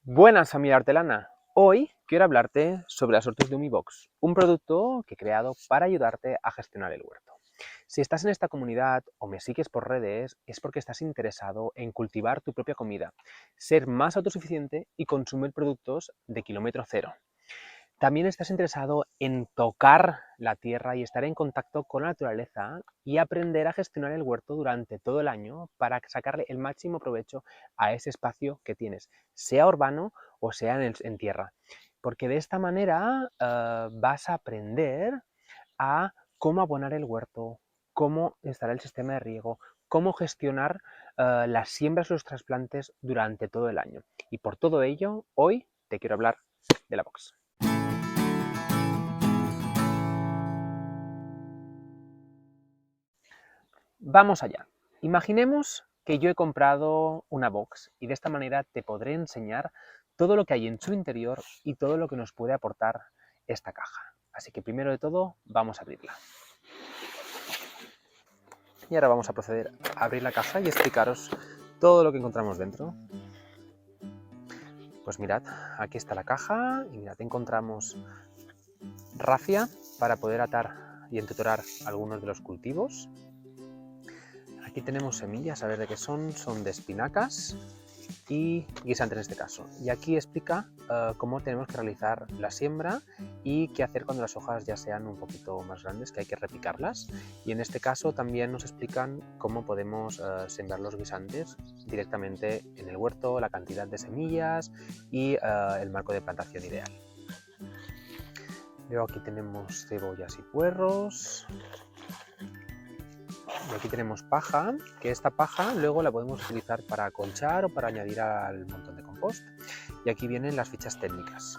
Buenas, familia hortelana. Hoy quiero hablarte sobre las ortus de Humibox, un producto que he creado para ayudarte a gestionar el huerto. Si estás en esta comunidad o me sigues por redes, es porque estás interesado en cultivar tu propia comida, ser más autosuficiente y consumir productos de kilómetro cero. También estás interesado en tocar la tierra y estar en contacto con la naturaleza y aprender a gestionar el huerto durante todo el año para sacarle el máximo provecho a ese espacio que tienes, sea urbano o sea en tierra. Porque de esta manera vas a aprender a cómo abonar el huerto, cómo instalar el sistema de riego, cómo gestionar las siembras y los trasplantes durante todo el año. Y por todo ello, hoy te quiero hablar de la box. Vamos allá. Imaginemos que yo he comprado una box y de esta manera te podré enseñar todo lo que hay en su interior y todo lo que nos puede aportar esta caja. Así que primero de todo vamos a abrirla. Y ahora vamos a proceder a abrir la caja y explicaros todo lo que encontramos dentro. Pues mirad, aquí está la caja y mirad, encontramos rafia para poder atar y entutorar algunos de los cultivos. Aquí tenemos semillas, a ver de qué son de espinacas y guisantes en este caso. Y aquí explica cómo tenemos que realizar la siembra y qué hacer cuando las hojas ya sean un poquito más grandes, que hay que repicarlas. Y en este caso también nos explican cómo podemos sembrar los guisantes directamente en el huerto, la cantidad de semillas y el marco de plantación ideal. Luego aquí tenemos cebollas y puerros. Y aquí tenemos paja, que esta paja luego la podemos utilizar para acolchar o para añadir al montón de compost. Y aquí vienen las fichas técnicas.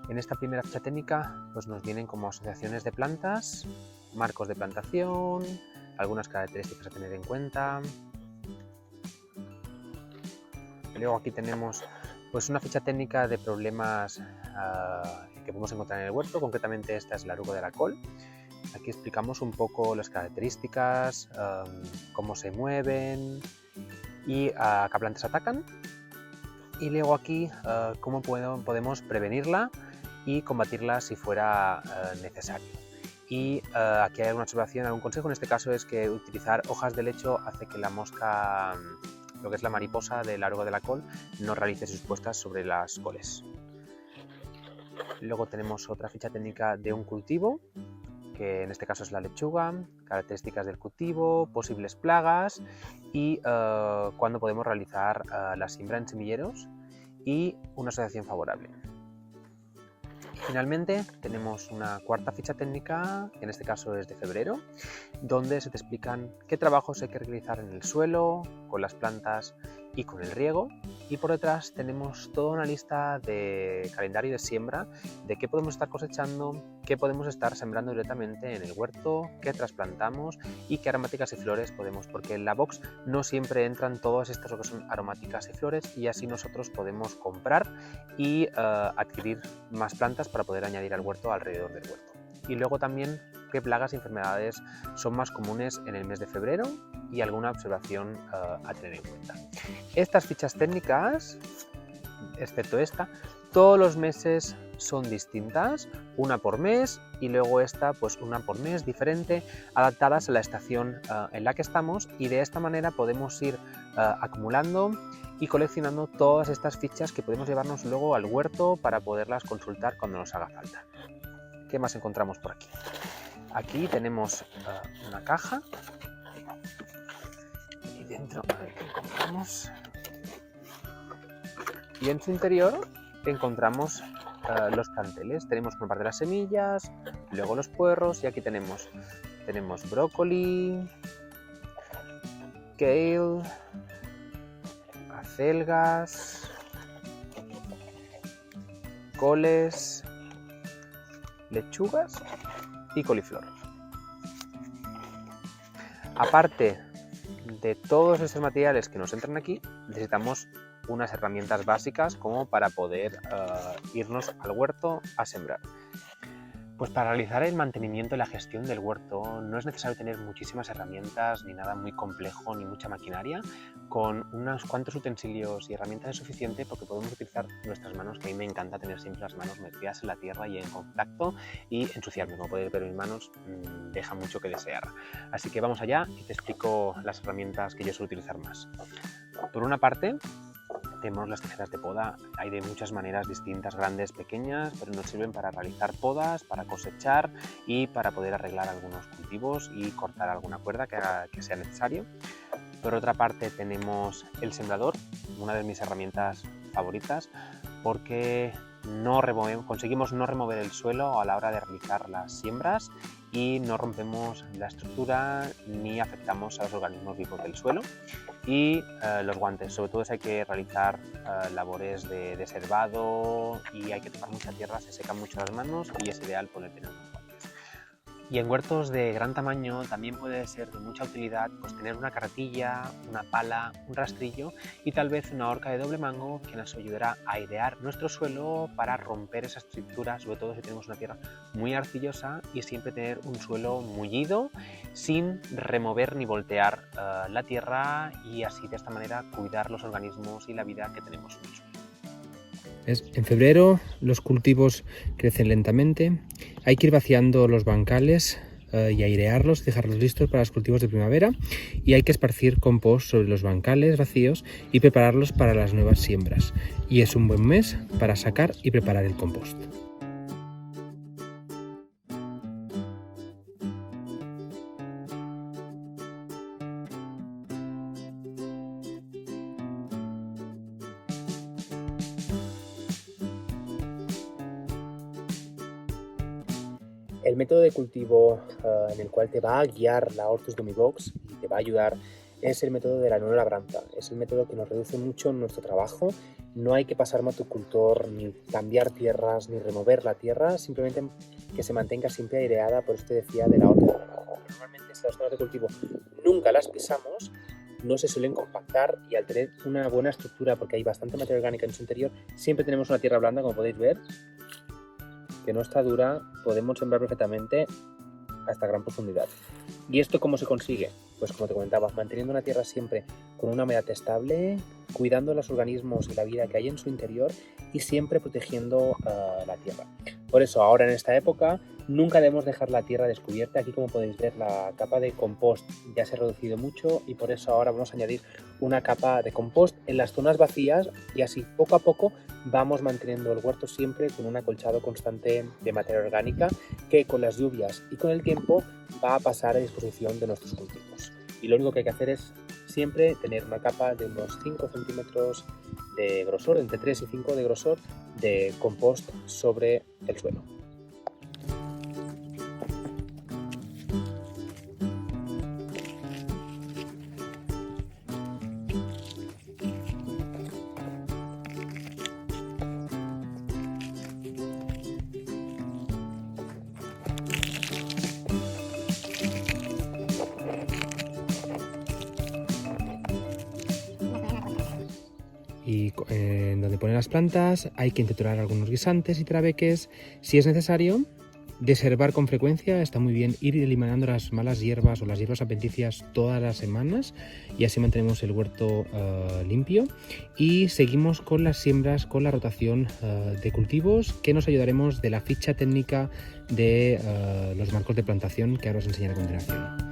En esta primera ficha técnica pues nos vienen como asociaciones de plantas, marcos de plantación, algunas características a tener en cuenta. Y luego aquí tenemos pues una ficha técnica de problemas que podemos encontrar en el huerto, concretamente esta es la oruga de la col. Aquí explicamos un poco las características, cómo se mueven y a qué plantas atacan. Y luego aquí cómo podemos prevenirla y combatirla si fuera necesario. Y aquí hay alguna observación, algún consejo, en este caso es que utilizar hojas de lecho hace que la mosca, lo que es la mariposa de la oruga de la col, no realice sus puestas sobre las coles. Luego tenemos otra ficha técnica de un cultivo, que en este caso es la lechuga, características del cultivo, posibles plagas y cuándo podemos realizar la siembra en semilleros y una asociación favorable. Finalmente tenemos una cuarta ficha técnica, que en este caso es de febrero, donde se te explican qué trabajos hay que realizar en el suelo, con las plantas y con el riego. Y por detrás tenemos toda una lista de calendario de siembra, de qué podemos estar cosechando, qué podemos estar sembrando directamente en el huerto, qué trasplantamos y qué aromáticas y flores podemos, porque en la box no siempre entran todas estas que son aromáticas y flores y así nosotros podemos comprar y adquirir más plantas para poder añadir al huerto alrededor del huerto. Y luego también qué plagas y enfermedades son más comunes en el mes de febrero y alguna observación a tener en cuenta. Estas fichas técnicas, excepto esta, todos los meses son distintas, una por mes y luego esta pues una por mes diferente, adaptadas a la estación en la que estamos y de esta manera podemos ir acumulando y coleccionando todas estas fichas que podemos llevarnos luego al huerto para poderlas consultar cuando nos haga falta. ¿Qué más encontramos por aquí? Aquí tenemos una caja y dentro ¿qué encontramos? Y en su interior encontramos los planteles. Tenemos por una parte las semillas, luego los puerros y aquí tenemos brócoli, kale, acelgas, coles, lechugas y coliflor. Aparte de todos estos materiales que nos entran aquí, necesitamos unas herramientas básicas como para poder irnos al huerto a sembrar. Pues para realizar el mantenimiento y la gestión del huerto no es necesario tener muchísimas herramientas ni nada muy complejo ni mucha maquinaria. Con unos cuantos utensilios y herramientas es suficiente porque podemos utilizar nuestras manos, que a mí me encanta tener siempre las manos metidas en la tierra y en contacto y ensuciarme. Como podéis ver, mis manos dejan mucho que desear. Así que vamos allá y te explico las herramientas que yo suelo utilizar más. Por una parte, tenemos las tijeras de poda. Hay de muchas maneras distintas, grandes, pequeñas, pero nos sirven para realizar podas, para cosechar y para poder arreglar algunos cultivos y cortar alguna cuerda que sea necesario. Por otra parte tenemos el sembrador, una de mis herramientas favoritas, porque conseguimos no remover el suelo a la hora de realizar las siembras y no rompemos la estructura ni afectamos a los organismos vivos del suelo. Y los guantes, sobre todo si hay que realizar labores de desherbado y hay que tocar mucha tierra, se secan mucho las manos y es ideal poder tener unos guantes. Y en huertos de gran tamaño también puede ser de mucha utilidad pues, tener una carretilla, una pala, un rastrillo y tal vez una horca de doble mango que nos ayudará a airear nuestro suelo para romper esa estructura, sobre todo si tenemos una tierra muy arcillosa, y siempre tener un suelo mullido sin remover ni voltear la tierra y así de esta manera cuidar los organismos y la vida que tenemos en el suelo. En febrero los cultivos crecen lentamente, hay que ir vaciando los bancales y airearlos, dejarlos listos para los cultivos de primavera, y hay que esparcir compost sobre los bancales vacíos y prepararlos para las nuevas siembras. Y es un buen mes para sacar y preparar el compost. El método de cultivo en el cual te va a guiar la Hortus Gummibox y te va a ayudar es el método de la no labranza. Es el método que nos reduce mucho nuestro trabajo. No hay que pasar motocultor, ni cambiar tierras, ni remover la tierra, simplemente que se mantenga siempre aireada. Por eso te decía de la Hortus Gummibox. Normalmente estas zonas de cultivo nunca las pisamos, no se suelen compactar, y al tener una buena estructura, porque hay bastante materia orgánica en su interior, siempre tenemos una tierra blanda, como podéis ver, que no está dura, podemos sembrar perfectamente hasta gran profundidad. ¿Y esto cómo se consigue? Pues como te comentaba, manteniendo una tierra siempre con una humedad estable, cuidando los organismos y la vida que hay en su interior y siempre protegiendo la tierra. Por eso ahora en esta época nunca debemos dejar la tierra descubierta. Aquí, como podéis ver, la capa de compost ya se ha reducido mucho y por eso ahora vamos a añadir una capa de compost en las zonas vacías, y así poco a poco vamos manteniendo el huerto siempre con un acolchado constante de materia orgánica que con las lluvias y con el tiempo va a pasar a disposición de nuestros cultivos. Y lo único que hay que hacer es siempre tener una capa de unos 5 centímetros de grosor, entre 3 y 5 de grosor, de compost sobre el suelo. Y donde ponen las plantas hay que triturar algunos guisantes y trabeques. Si es necesario, desherbar con frecuencia. Está muy bien ir eliminando las malas hierbas o las hierbas adventicias todas las semanas, y así mantenemos el huerto limpio. Y seguimos con las siembras, con la rotación de cultivos, que nos ayudaremos de la ficha técnica de los marcos de plantación que ahora os enseñaré a continuación.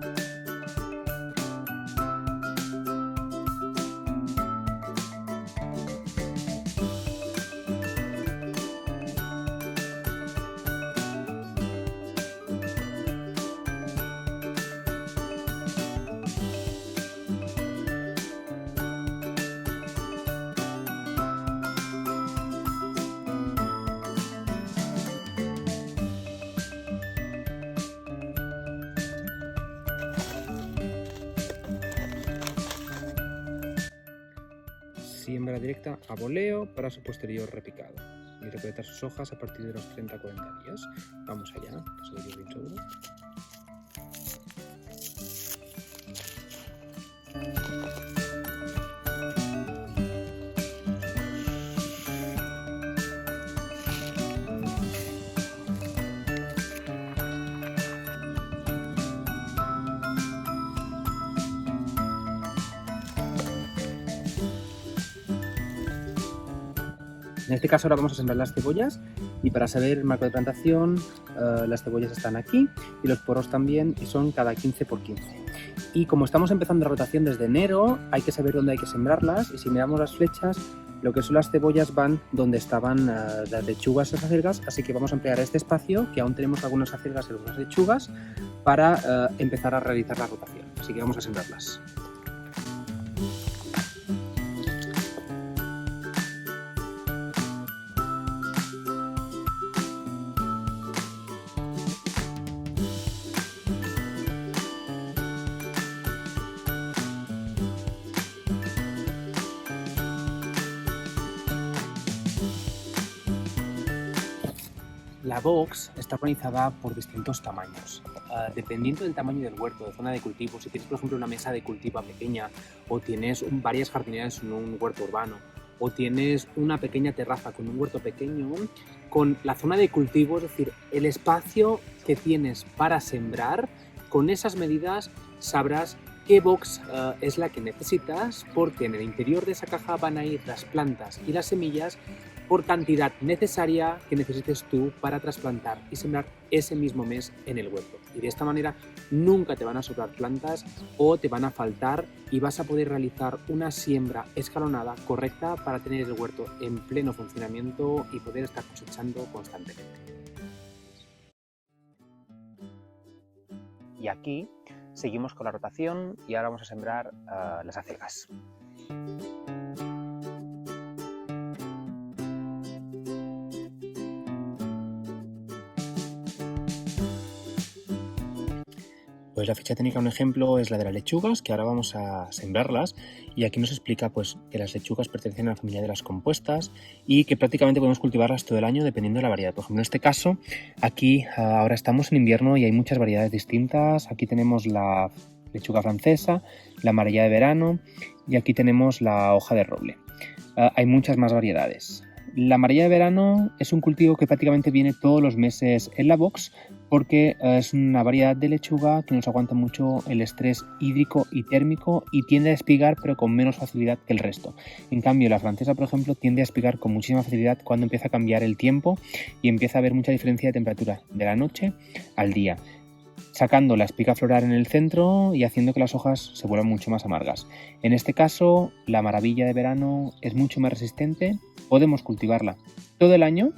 Siembra directa a voleo para su posterior repicado y recolectar sus hojas a partir de los 30-40 días. Vamos allá, que soy bien seguro. En este caso ahora vamos a sembrar las cebollas y para saber el marco de plantación, las cebollas están aquí y los poros también y son cada 15 por 15. Y como estamos empezando la rotación desde enero, hay que saber dónde hay que sembrarlas y si miramos las flechas, lo que son las cebollas van donde estaban las lechugas y las acelgas, así que vamos a emplear este espacio, que aún tenemos algunas acelgas y algunas lechugas, para empezar a realizar la rotación. Así que vamos a sembrarlas. La box está organizada por distintos tamaños. Dependiendo del tamaño del huerto, de zona de cultivo, si tienes por ejemplo una mesa de cultivo pequeña o tienes varias jardineras en un huerto urbano o tienes una pequeña terraza con un huerto pequeño, con la zona de cultivo, es decir, el espacio que tienes para sembrar, con esas medidas sabrás qué box es la que necesitas, porque en el interior de esa caja van a ir las plantas y las semillas por cantidad necesaria que necesites tú para trasplantar y sembrar ese mismo mes en el huerto. Y de esta manera nunca te van a sobrar plantas o te van a faltar y vas a poder realizar una siembra escalonada correcta para tener el huerto en pleno funcionamiento y poder estar cosechando constantemente. Y aquí seguimos con la rotación y ahora vamos a sembrar las acelgas. Pues la ficha técnica, un ejemplo, es la de las lechugas, que ahora vamos a sembrarlas, y aquí nos explica pues, que las lechugas pertenecen a la familia de las compuestas y que prácticamente podemos cultivarlas todo el año dependiendo de la variedad. Por ejemplo, en este caso, aquí ahora estamos en invierno y hay muchas variedades distintas. Aquí tenemos la lechuga francesa, la amarilla de verano y aquí tenemos la hoja de roble. Hay muchas más variedades. La amarilla de verano es un cultivo que prácticamente viene todos los meses en la box porque es una variedad de lechuga que nos aguanta mucho el estrés hídrico y térmico y tiende a espigar pero con menos facilidad que el resto. En cambio, la francesa, por ejemplo, tiende a espigar con muchísima facilidad cuando empieza a cambiar el tiempo y empieza a haber mucha diferencia de temperatura de la noche al día, sacando la espiga floral en el centro y haciendo que las hojas se vuelvan mucho más amargas. En este caso, la maravilla de verano es mucho más resistente, podemos cultivarla todo el año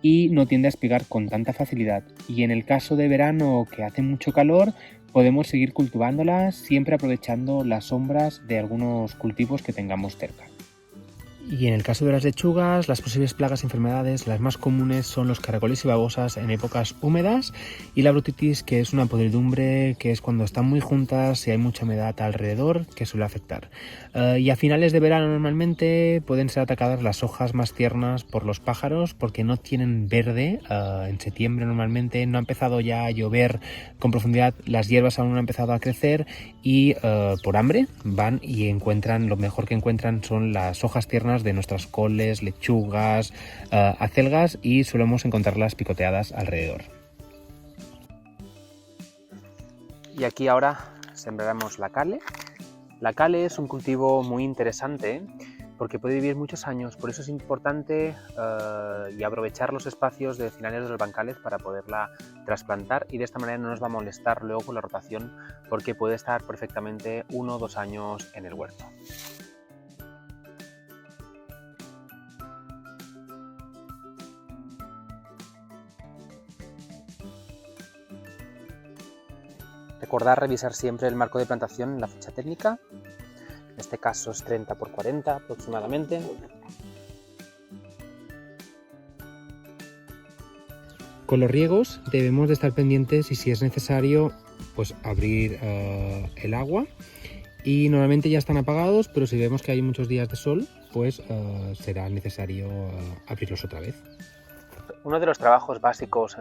y no tiende a espigar con tanta facilidad. Y en el caso de verano, que hace mucho calor, podemos seguir cultivándola siempre aprovechando las sombras de algunos cultivos que tengamos cerca. Y en el caso de las lechugas, las posibles plagas y enfermedades, las más comunes son los caracoles y babosas en épocas húmedas y la brotitis, que es una podredumbre que es cuando están muy juntas y hay mucha humedad alrededor, que suele afectar. Y a finales de verano normalmente pueden ser atacadas las hojas más tiernas por los pájaros porque no tienen verde. En septiembre normalmente no ha empezado ya a llover con profundidad, las hierbas aún no han empezado a crecer y por hambre van y encuentran, lo mejor que encuentran son las hojas tiernas de nuestras coles, lechugas, acelgas y solemos encontrarlas picoteadas alrededor. Y aquí ahora sembraremos la cale. La cale es un cultivo muy interesante porque puede vivir muchos años, por eso es importante y aprovechar los espacios de finales de los bancales para poderla trasplantar y de esta manera no nos va a molestar luego con la rotación porque puede estar perfectamente 1 o 2 años en el huerto. Recordar revisar siempre el marco de plantación en la ficha técnica. En este caso es 30 por 40 aproximadamente. Con los riegos debemos de estar pendientes y si es necesario pues abrir el agua y normalmente ya están apagados, pero si vemos que hay muchos días de sol pues será necesario abrirlos otra vez. Uno de los trabajos básicos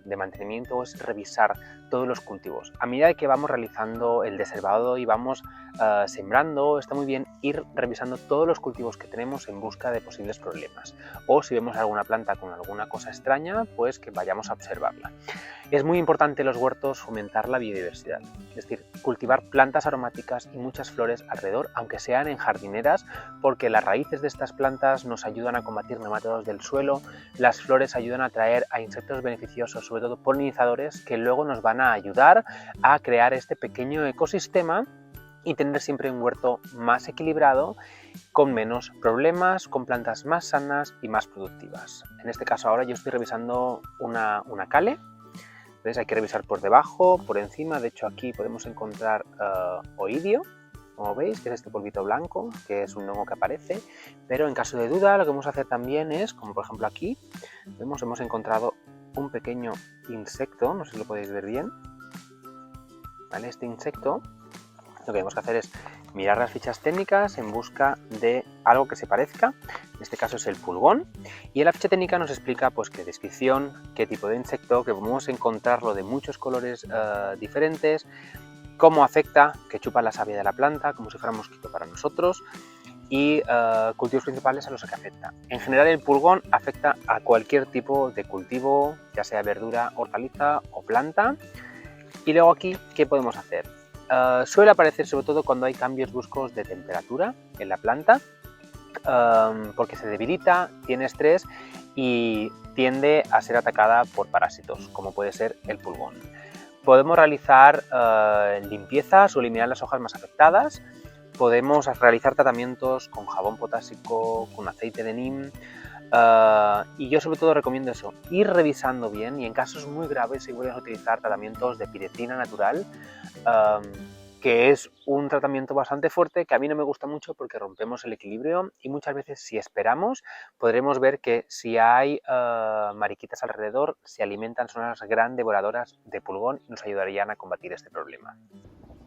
de mantenimiento es revisar todos los cultivos. A medida que vamos realizando el desherbado y vamos sembrando, está muy bien ir revisando todos los cultivos que tenemos en busca de posibles problemas. O si vemos alguna planta con alguna cosa extraña, pues que vayamos a observarla. Es muy importante en los huertos fomentar la biodiversidad, es decir, cultivar plantas aromáticas y muchas flores alrededor, aunque sean en jardineras, porque las raíces de estas plantas nos ayudan a combatir nematodos del suelo, las flores ayudan a atraer a insectos beneficiosos, sobre todo polinizadores, que luego nos van a ayudar a crear este pequeño ecosistema y tener siempre un huerto más equilibrado, con menos problemas, con plantas más sanas y más productivas. En este caso ahora yo estoy revisando una cale. Entonces hay que revisar por debajo, por encima. De hecho aquí podemos encontrar oidio, como veis, que es este polvito blanco, que es un hongo que aparece. Pero en caso de duda lo que vamos a hacer también es, como por ejemplo aquí, hemos encontrado un pequeño insecto, no sé si lo podéis ver bien. ¿Vale? Este insecto, lo que tenemos que hacer es mirar las fichas técnicas en busca de algo que se parezca. En este caso es el pulgón, y en la ficha técnica nos explica pues qué descripción, qué tipo de insecto, que podemos encontrarlo de muchos colores diferentes, cómo afecta, que chupa la savia de la planta como si fuera un mosquito para nosotros, y cultivos principales a los que afecta. En general el pulgón afecta a cualquier tipo de cultivo, ya sea verdura, hortaliza o planta. Y luego aquí, ¿qué podemos hacer? Suele aparecer sobre todo cuando hay cambios bruscos de temperatura en la planta, porque se debilita, tiene estrés y tiende a ser atacada por parásitos, como puede ser el pulgón. Podemos realizar limpiezas o eliminar las hojas más afectadas. Podemos realizar tratamientos con jabón potásico, con aceite de neem. Y yo sobre todo recomiendo eso, ir revisando bien, y en casos muy graves se pueden utilizar tratamientos de piretrina natural, que es un tratamiento bastante fuerte que a mí no me gusta mucho porque rompemos el equilibrio, y muchas veces si esperamos podremos ver que si hay mariquitas alrededor se alimentan, son unas gran devoradoras de pulgón y nos ayudarían a combatir este problema.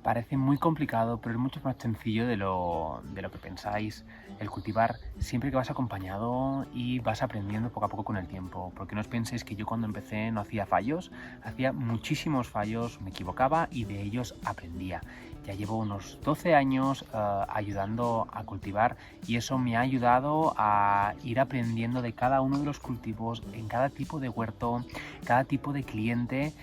Parece muy complicado, pero es mucho más sencillo de lo que pensáis. El cultivar siempre que vas acompañado y vas aprendiendo poco a poco con el tiempo. Porque no os penséis que yo cuando empecé no hacía fallos, hacía muchísimos fallos, me equivocaba y de ellos aprendía. Ya llevo unos 12 años ayudando a cultivar, y eso me ha ayudado a ir aprendiendo de cada uno de los cultivos, en cada tipo de huerto, cada tipo de cliente,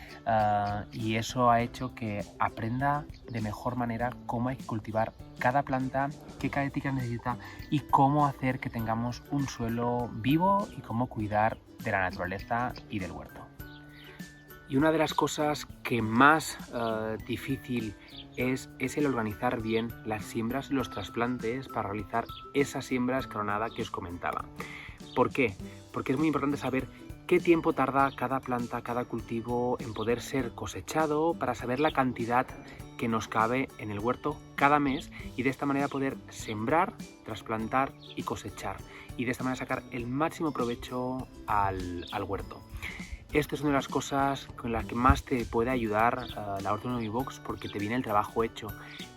y eso ha hecho que aprenda de mejor manera cómo hay que cultivar cada planta, qué características necesita y cómo hacer que tengamos un suelo vivo y cómo cuidar de la naturaleza y del huerto. Y una de las cosas que más difícil es el organizar bien las siembras y los trasplantes para realizar esa siembra escalonada que os comentaba. ¿Por qué? Porque es muy importante saber qué tiempo tarda cada planta, cada cultivo en poder ser cosechado, para saber la cantidad que nos cabe en el huerto cada mes, y de esta manera poder sembrar, trasplantar y cosechar, y de esta manera sacar el máximo provecho al huerto. Esto es una de las cosas con las que más te puede ayudar la Hortonomy Box, porque te viene el trabajo hecho,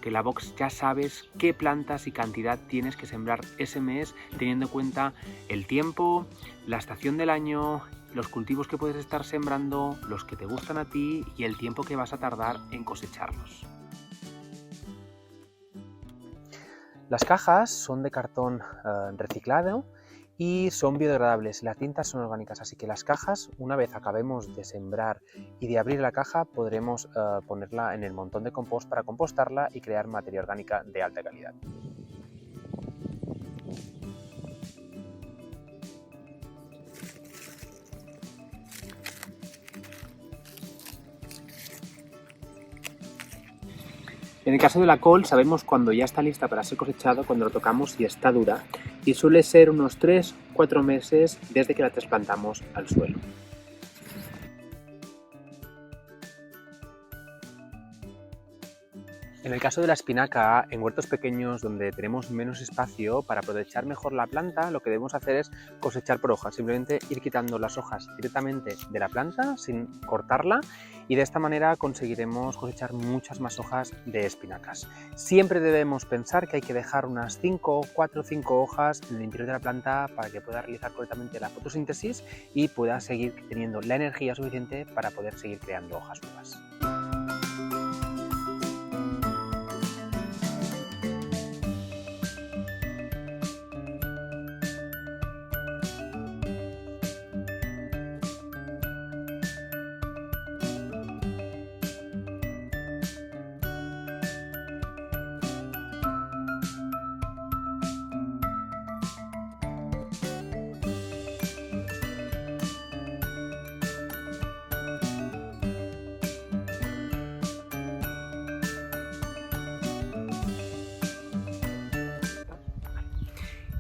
que en la box ya sabes qué plantas y cantidad tienes que sembrar ese mes, teniendo en cuenta el tiempo, la estación del año, los cultivos que puedes estar sembrando, los que te gustan a ti y el tiempo que vas a tardar en cosecharlos. Las cajas son de cartón reciclado y son biodegradables. Las tintas son orgánicas, así que las cajas, una vez acabemos de sembrar y de abrir la caja, podremos ponerla en el montón de compost para compostarla y crear materia orgánica de alta calidad. En el caso de la col sabemos cuando ya está lista para ser cosechado, cuando lo tocamos y está dura, y suele ser unos 3-4 meses desde que la trasplantamos al suelo. En el caso de la espinaca, en huertos pequeños donde tenemos menos espacio, para aprovechar mejor la planta, lo que debemos hacer es cosechar por hojas, simplemente ir quitando las hojas directamente de la planta sin cortarla, y de esta manera conseguiremos cosechar muchas más hojas de espinacas. Siempre debemos pensar que hay que dejar unas 4 o 5 hojas en el interior de la planta para que pueda realizar correctamente la fotosíntesis y pueda seguir teniendo la energía suficiente para poder seguir creando hojas nuevas.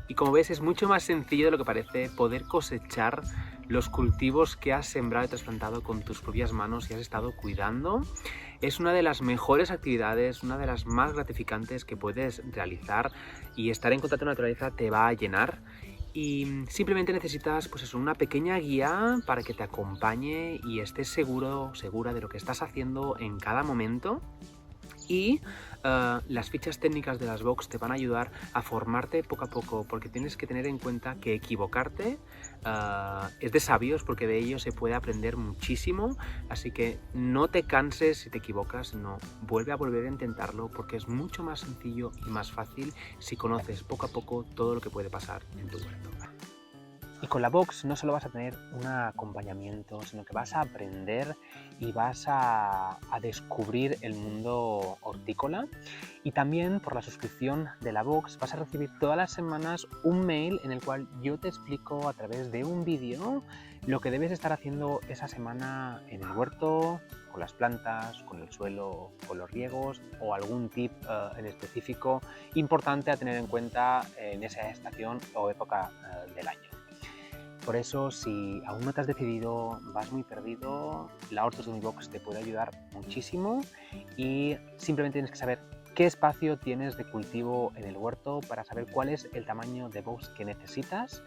Y como ves, es mucho más sencillo de lo que parece poder cosechar los cultivos que has sembrado y trasplantado con tus propias manos y has estado cuidando. Es una de las mejores actividades, una de las más gratificantes que puedes realizar, y estar en contacto con la naturaleza te va a llenar. Y simplemente necesitas, pues eso, una pequeña guía para que te acompañe y estés seguro, segura de lo que estás haciendo en cada momento. Y las fichas técnicas de las box te van a ayudar a formarte poco a poco, porque tienes que tener en cuenta que equivocarte es de sabios, porque de ello se puede aprender muchísimo. Así que no te canses si te equivocas, no, vuelve a volver a intentarlo, porque es mucho más sencillo y más fácil si conoces poco a poco todo lo que puede pasar en tu huerto. Y con la box no solo vas a tener un acompañamiento, sino que vas a aprender y vas a descubrir el mundo hortícola. Y también, por la suscripción de la box, vas a recibir todas las semanas un mail en el cual yo te explico a través de un vídeo lo que debes estar haciendo esa semana en el huerto, con las plantas, con el suelo, con los riegos, o algún tip en específico importante a tener en cuenta en esa estación o época del año. Por eso, si aún no te has decidido, vas muy perdido, la Hortus Box te puede ayudar muchísimo, y simplemente tienes que saber qué espacio tienes de cultivo en el huerto para saber cuál es el tamaño de box que necesitas,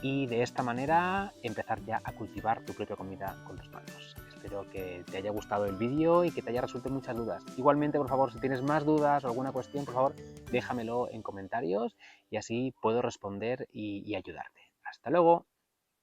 y de esta manera empezar ya a cultivar tu propia comida con tus manos. Espero que te haya gustado el vídeo y que te haya resuelto muchas dudas. Igualmente, por favor, si tienes más dudas o alguna cuestión, por favor, déjamelo en comentarios y así puedo responder y ayudarte. Hasta luego.